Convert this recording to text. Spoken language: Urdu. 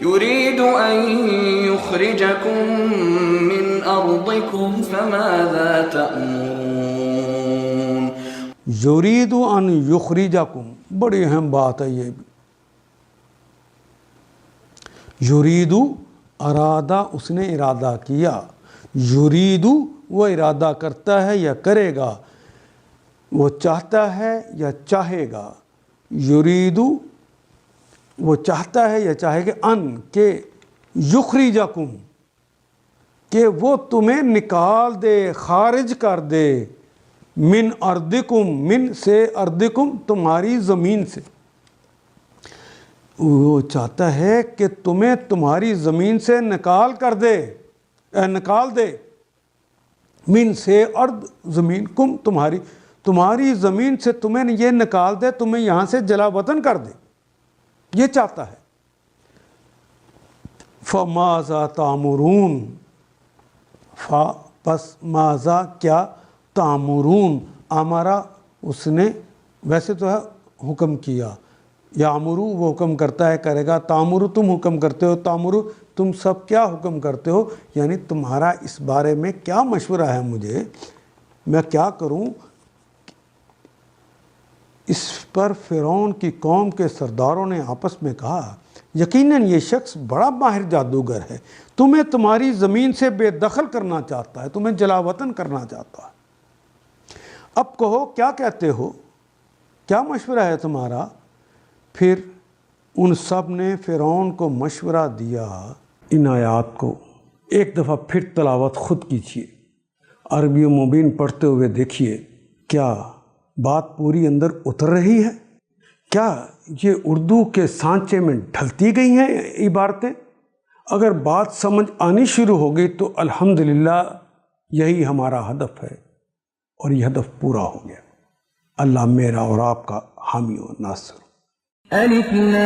يريد أن يخرجكم من أرضكم فماذا تأمرون؟ یرید ان یخرجکم، بڑی اہم بات ہے یہ بھی. یرید ارادہ، اس نے ارادہ کیا. یرید وہ ارادہ کرتا ہے یا کرے گا، وہ چاہتا ہے یا چاہے گا. یرید وہ چاہتا ہے یا چاہے گا، ان کہ یخرجکم، کہ وہ تمہیں نکال دے، خارج کر دے. من ارضکم، من سے ارضکم تمہاری زمین سے. وہ چاہتا ہے کہ تمہیں تمہاری زمین سے نکال کر دے، نکال دے. من سے ارض، زمین، کم تمہاری زمین سے تمہیں یہ نکال دے، تمہیں یہاں سے جلا وطن کر دے، یہ چاہتا ہے. فَمَاذَا تَأْمُرُونَ، پس ماذا کیا، تامرون امرا اس نے ویسے تو ہے حکم کیا، یامرو وہ حکم کرتا ہے، کرے گا. تامرو تم حکم کرتے ہو، تامرو تم سب کیا حکم کرتے ہو، یعنی تمہارا اس بارے میں کیا مشورہ ہے، مجھے میں کیا کروں. اس پر فرعون کی قوم کے سرداروں نے آپس میں کہا یقیناً یہ شخص بڑا ماہر جادوگر ہے، تمہیں تمہاری زمین سے بے دخل کرنا چاہتا ہے، تمہیں جلا وطن کرنا چاہتا ہے. اب کہو کیا کہتے ہو، کیا مشورہ ہے تمہارا. پھر ان سب نے فرعون کو مشورہ دیا. ان آیات کو ایک دفعہ پھر تلاوت خود کیجیے، عربی مبین پڑھتے ہوئے دیکھیے کیا بات پوری اندر اتر رہی ہے، کیا یہ اردو کے سانچے میں ڈھلتی گئی ہیں عبارتیں. اگر بات سمجھ آنی شروع ہو گئی تو الحمدللہ یہی ہمارا ہدف ہے، اور یہ ہدف پورا ہو گیا. اللہ میرا اور آپ کا حامی و ناصر. الف لام